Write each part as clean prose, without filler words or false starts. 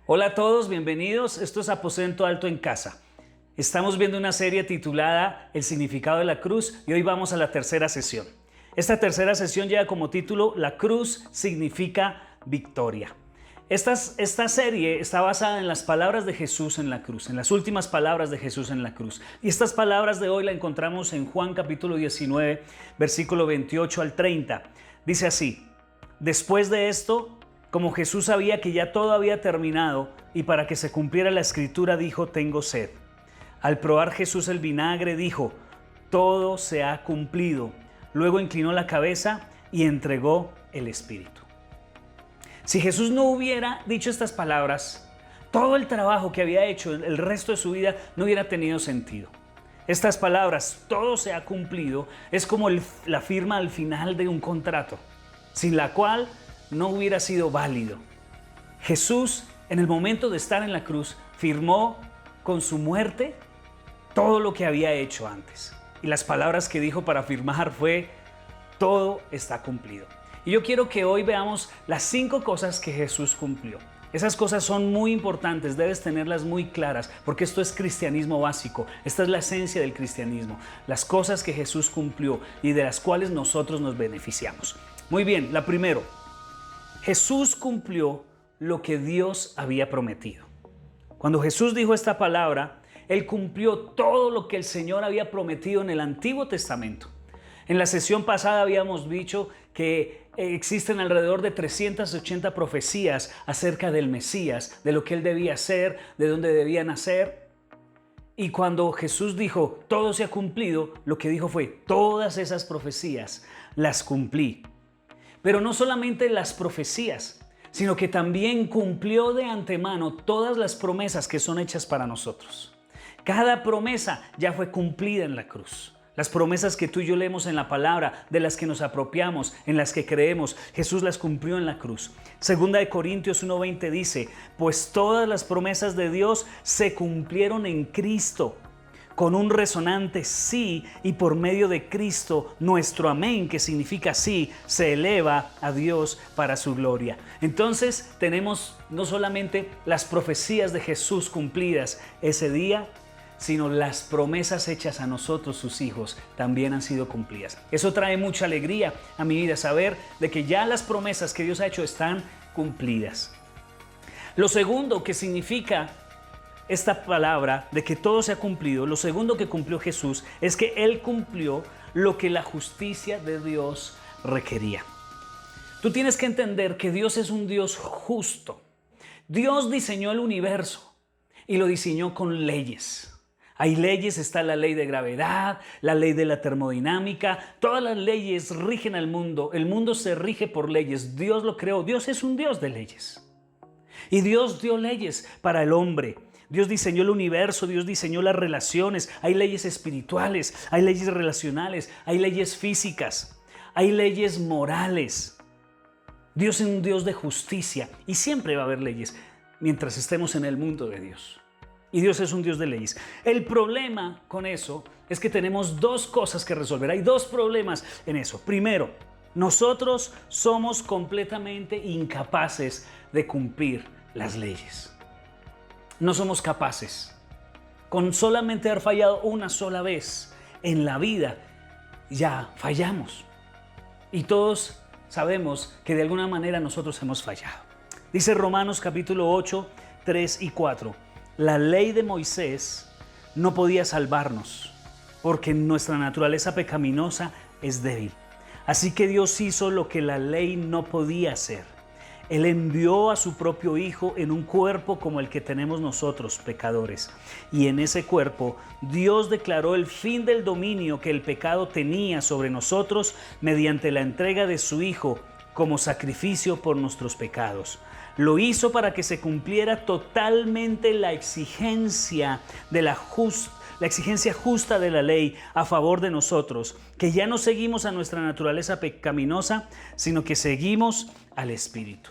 Hola a todos, bienvenidos. Esto es Aposento Alto en Casa. Estamos viendo una serie titulada El significado de la cruz y hoy vamos a la tercera sesión. Esta tercera sesión lleva como título La cruz significa victoria. Esta serie está basada en las palabras de Jesús en la cruz, en las últimas palabras de Jesús en la cruz. Y estas palabras de hoy la encontramos en Juan capítulo 19, versículo 28 al 30. Dice así: después de esto, como Jesús sabía que ya todo había terminado y para que se cumpliera la escritura dijo: tengo sed. Al probar Jesús el vinagre dijo: todo se ha cumplido. Luego inclinó la cabeza y entregó el espíritu. Si Jesús no hubiera dicho estas palabras, todo el trabajo que había hecho el resto de su vida no hubiera tenido sentido. Estas palabras, todo se ha cumplido, es como la firma al final de un contrato, sin la cual no hubiera sido válido. Jesús, en el momento de estar en la cruz, firmó con su muerte todo lo que había hecho antes. Y las palabras que dijo para firmar fue: todo está cumplido. Y yo quiero que hoy veamos las 5 cosas que Jesús cumplió. Esas cosas son muy importantes, debes tenerlas muy claras, porque esto es cristianismo básico. Esta es la esencia del cristianismo. Las cosas que Jesús cumplió y de las cuales nosotros nos beneficiamos. Muy bien, la primera. Jesús cumplió lo que Dios había prometido. Cuando Jesús dijo esta palabra, Él cumplió todo lo que el Señor había prometido en el Antiguo Testamento. En la sesión pasada habíamos dicho que existen alrededor de 380 profecías acerca del Mesías, de lo que Él debía ser, de dónde debía nacer. Y cuando Jesús dijo, todo se ha cumplido, lo que dijo fue: todas esas profecías las cumplí. Pero no solamente las profecías, sino que también cumplió de antemano todas las promesas que son hechas para nosotros. Cada promesa ya fue cumplida en la cruz. Las promesas que tú y yo leemos en la palabra, de las que nos apropiamos, en las que creemos, Jesús las cumplió en la cruz. Segunda de Corintios 1:20 dice: pues todas las promesas de Dios se cumplieron en Cristo, con un resonante sí, y por medio de Cristo nuestro amén, que significa sí, se eleva a Dios para su gloria. Entonces tenemos no solamente las profecías de Jesús cumplidas ese día, sino las promesas hechas a nosotros, sus hijos, también han sido cumplidas. Eso trae mucha alegría a mi vida, saber de que ya las promesas que Dios ha hecho están cumplidas. Lo segundo que significa esta palabra de que todo se ha cumplido, lo segundo que cumplió Jesús es que Él cumplió lo que la justicia de Dios requería. Tú tienes que entender que Dios es un Dios justo. Dios diseñó el universo y lo diseñó con leyes. Hay leyes, está la ley de gravedad, la ley de la termodinámica, todas las leyes rigen al mundo. El mundo se rige por leyes, Dios lo creó, Dios es un Dios de leyes. Y Dios dio leyes para el hombre. Dios diseñó el universo, Dios diseñó las relaciones, hay leyes espirituales, hay leyes relacionales, hay leyes físicas, hay leyes morales. Dios es un Dios de justicia y siempre va a haber leyes mientras estemos en el mundo de Dios. Y Dios es un Dios de leyes. El problema con eso es que tenemos 2 cosas que resolver. Hay 2 problemas en eso. Primero, nosotros somos completamente incapaces de cumplir las leyes. No somos capaces. Con solamente haber fallado una sola vez en la vida, ya fallamos. Y todos sabemos que de alguna manera nosotros hemos fallado. Dice Romanos capítulo 8, 3 y 4. La ley de Moisés no podía salvarnos porque nuestra naturaleza pecaminosa es débil. Así que Dios hizo lo que la ley no podía hacer. Él envió a su propio Hijo en un cuerpo como el que tenemos nosotros, pecadores. Y en ese cuerpo, Dios declaró el fin del dominio que el pecado tenía sobre nosotros mediante la entrega de su Hijo como sacrificio por nuestros pecados. Lo hizo para que se cumpliera totalmente la exigencia justa de la ley a favor de nosotros, que ya no seguimos a nuestra naturaleza pecaminosa, sino que seguimos al Espíritu.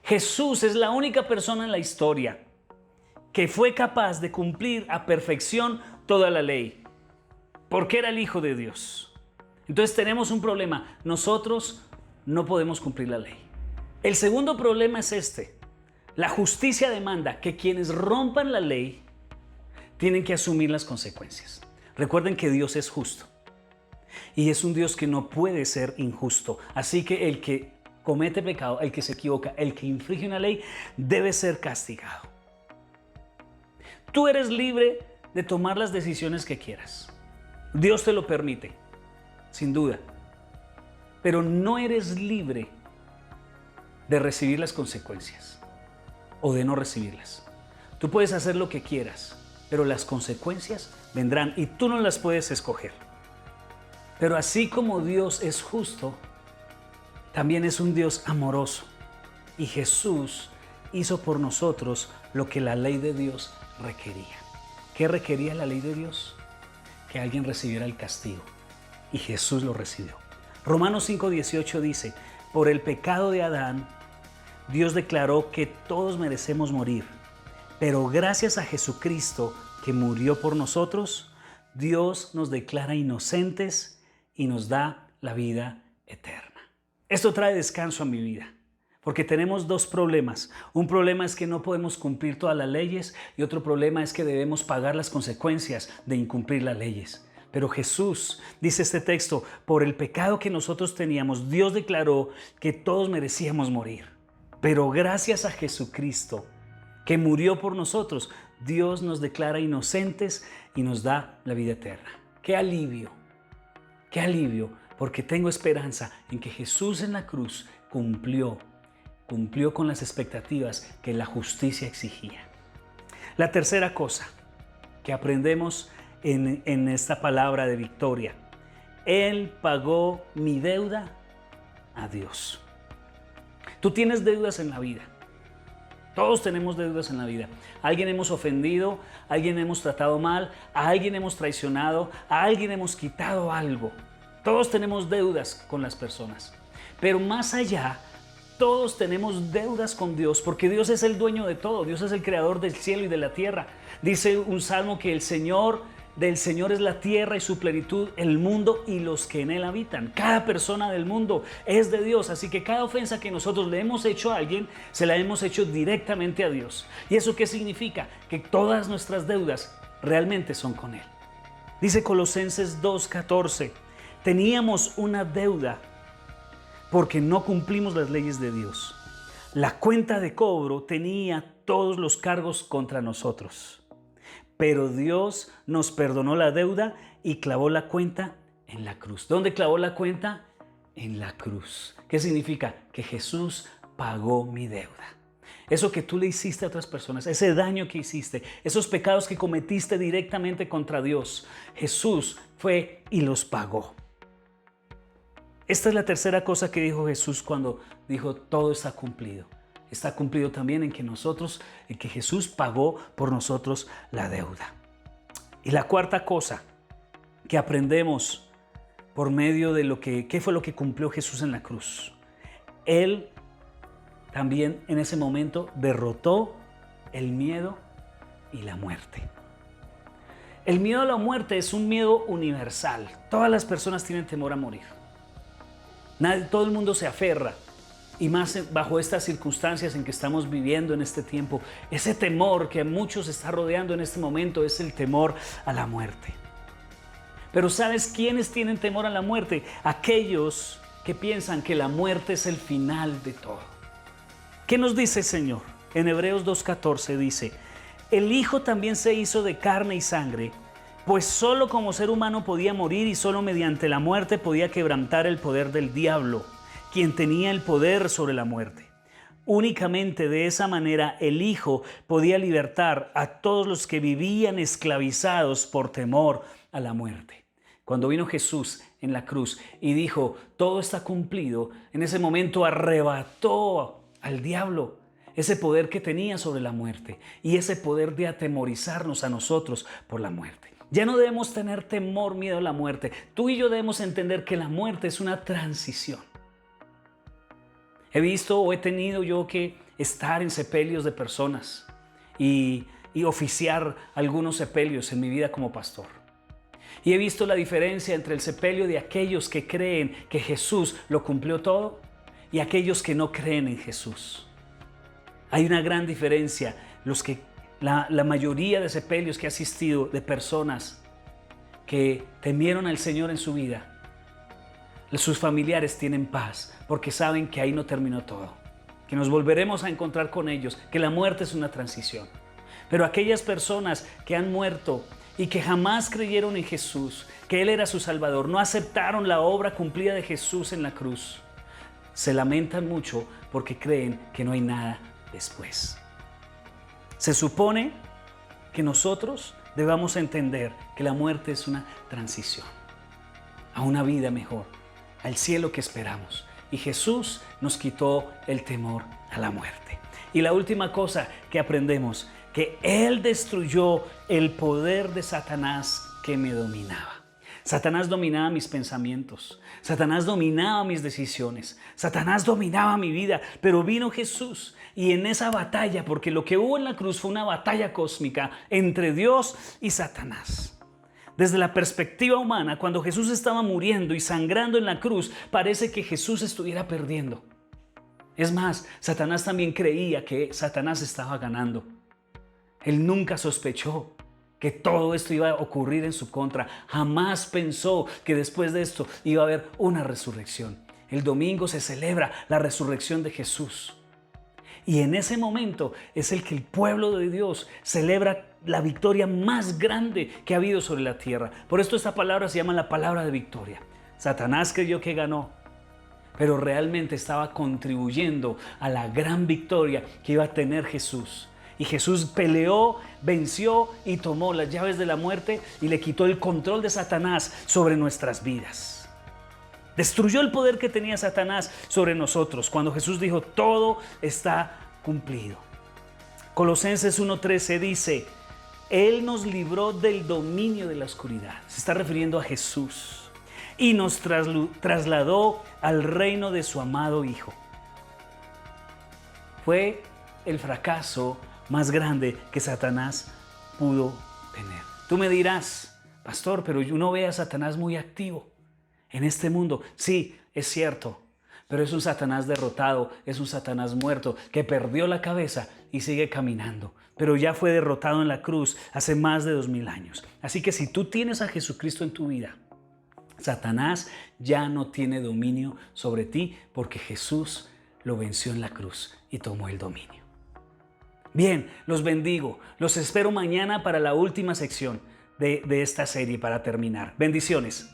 Jesús es la única persona en la historia que fue capaz de cumplir a perfección toda la ley, porque era el Hijo de Dios. Entonces tenemos un problema: nosotros no podemos cumplir la ley. El segundo problema es este: La justicia demanda que quienes rompan la ley tienen que asumir las consecuencias. Recuerden que Dios es justo y es un Dios que no puede ser injusto. Así que el que comete pecado, el que se equivoca, el que infringe una ley, debe ser castigado. Tú eres libre de tomar las decisiones que quieras. Dios te lo permite, sin duda. Pero no eres libre de recibir las consecuencias o de no recibirlas. Tú puedes hacer lo que quieras, pero las consecuencias vendrán y tú no las puedes escoger. Pero así como Dios es justo, también es un Dios amoroso. Y Jesús hizo por nosotros lo que la ley de Dios requería. ¿Qué requería la ley de Dios? Que alguien recibiera el castigo. Y Jesús lo recibió. Romanos 5:18 dice, por el pecado de Adán, Dios declaró que todos merecemos morir. Pero gracias a Jesucristo, que murió por nosotros, Dios nos declara inocentes y nos da la vida eterna. Esto trae descanso a mi vida, porque tenemos dos problemas. Un problema es que no podemos cumplir todas las leyes y otro problema es que debemos pagar las consecuencias de incumplir las leyes. Pero Jesús, dice este texto, por el pecado que nosotros teníamos, Dios declaró que todos merecíamos morir. Pero gracias a Jesucristo, que murió por nosotros, Dios nos declara inocentes y nos da la vida eterna. ¡Qué alivio! ¡Qué alivio! Porque tengo esperanza en que Jesús en la cruz cumplió con las expectativas que la justicia exigía. La tercera cosa que aprendemos en esta palabra de victoria: Él pagó mi deuda a Dios. Tú tienes deudas en la vida. Todos tenemos deudas en la vida. A alguien hemos ofendido, a alguien hemos tratado mal, a alguien hemos traicionado, a alguien hemos quitado algo. Todos tenemos deudas con las personas. Pero más allá, todos tenemos deudas con Dios, porque Dios es el dueño de todo. Dios es el creador del cielo y de la tierra. Dice un salmo que del Señor es la tierra y su plenitud, el mundo y los que en él habitan. Cada persona del mundo es de Dios, así que cada ofensa que nosotros le hemos hecho a alguien, se la hemos hecho directamente a Dios. ¿Y eso qué significa? Que todas nuestras deudas realmente son con Él. Dice Colosenses 2:14, teníamos una deuda porque no cumplimos las leyes de Dios. La cuenta de cobro tenía todos los cargos contra nosotros. Pero Dios nos perdonó la deuda y clavó la cuenta en la cruz. ¿Dónde clavó la cuenta? En la cruz. ¿Qué significa? Que Jesús pagó mi deuda. Eso que tú le hiciste a otras personas, ese daño que hiciste, esos pecados que cometiste directamente contra Dios, Jesús fue y los pagó. Esta es la tercera cosa que dijo Jesús cuando dijo todo está cumplido. Está cumplido también en que Jesús pagó por nosotros la deuda. Y la cuarta cosa que aprendemos por medio de ¿qué fue lo que cumplió Jesús en la cruz? Él también en ese momento derrotó el miedo y la muerte. El miedo a la muerte es un miedo universal. Todas las personas tienen temor a morir. Todo el mundo se aferra. Y más bajo estas circunstancias en que estamos viviendo en este tiempo, ese temor que a muchos está rodeando en este momento es el temor a la muerte. Pero ¿sabes quiénes tienen temor a la muerte? Aquellos que piensan que la muerte es el final de todo. ¿Qué nos dice el Señor? En Hebreos 2:14 dice, el Hijo también se hizo de carne y sangre, pues solo como ser humano podía morir y solo mediante la muerte podía quebrantar el poder del diablo, quien tenía el poder sobre la muerte. Únicamente de esa manera el Hijo podía libertar a todos los que vivían esclavizados por temor a la muerte. Cuando vino Jesús en la cruz y dijo, todo está cumplido, en ese momento arrebató al diablo ese poder que tenía sobre la muerte y ese poder de atemorizarnos a nosotros por la muerte. Ya no debemos tener temor, miedo a la muerte. Tú y yo debemos entender que la muerte es una transición. He visto o he tenido yo que estar en sepelios de personas y oficiar algunos sepelios en mi vida como pastor. Y he visto la diferencia entre el sepelio de aquellos que creen que Jesús lo cumplió todo y aquellos que no creen en Jesús. Hay una gran diferencia. La mayoría de sepelios que he asistido de personas que temieron al Señor en su vida, sus familiares tienen paz porque saben que ahí no terminó todo, que nos volveremos a encontrar con ellos, que la muerte es una transición. Pero aquellas personas que han muerto y que jamás creyeron en Jesús, que Él era su Salvador, no aceptaron la obra cumplida de Jesús en la cruz, se lamentan mucho porque creen que no hay nada después. Se supone que nosotros debamos entender que la muerte es una transición a una vida mejor, al cielo que esperamos. Y Jesús nos quitó el temor a la muerte. Y la última cosa que aprendemos, que Él destruyó el poder de Satanás que me dominaba. Satanás dominaba mis pensamientos, Satanás dominaba mis decisiones, Satanás dominaba mi vida, pero vino Jesús y en esa batalla, porque lo que hubo en la cruz fue una batalla cósmica entre Dios y Satanás. Desde la perspectiva humana, cuando Jesús estaba muriendo y sangrando en la cruz, parece que Jesús estuviera perdiendo. Es más, Satanás también creía que Satanás estaba ganando. Él nunca sospechó que todo esto iba a ocurrir en su contra. Jamás pensó que después de esto iba a haber una resurrección. El domingo se celebra la resurrección de Jesús. Y en ese momento es el que el pueblo de Dios celebra la victoria más grande que ha habido sobre la tierra. Por esto esta palabra se llama la palabra de victoria. Satanás creyó que ganó, pero realmente estaba contribuyendo a la gran victoria que iba a tener Jesús. Y Jesús peleó, venció y tomó las llaves de la muerte y le quitó el control de Satanás sobre nuestras vidas. Destruyó el poder que tenía Satanás sobre nosotros cuando Jesús dijo: todo está cumplido. Colosenses 1:13 dice: Él nos libró del dominio de la oscuridad. Se está refiriendo a Jesús. Y nos trasladó al reino de su amado Hijo. Fue el fracaso más grande que Satanás pudo tener. Tú me dirás: pastor, pero uno ve a Satanás muy activo en este mundo. Sí, es cierto, pero es un Satanás derrotado, es un Satanás muerto que perdió la cabeza y sigue caminando, pero ya fue derrotado en la cruz hace más de 2000 años. Así que si tú tienes a Jesucristo en tu vida, Satanás ya no tiene dominio sobre ti porque Jesús lo venció en la cruz y tomó el dominio. Bien, los bendigo. Los espero mañana para la última sección de esta serie para terminar. Bendiciones.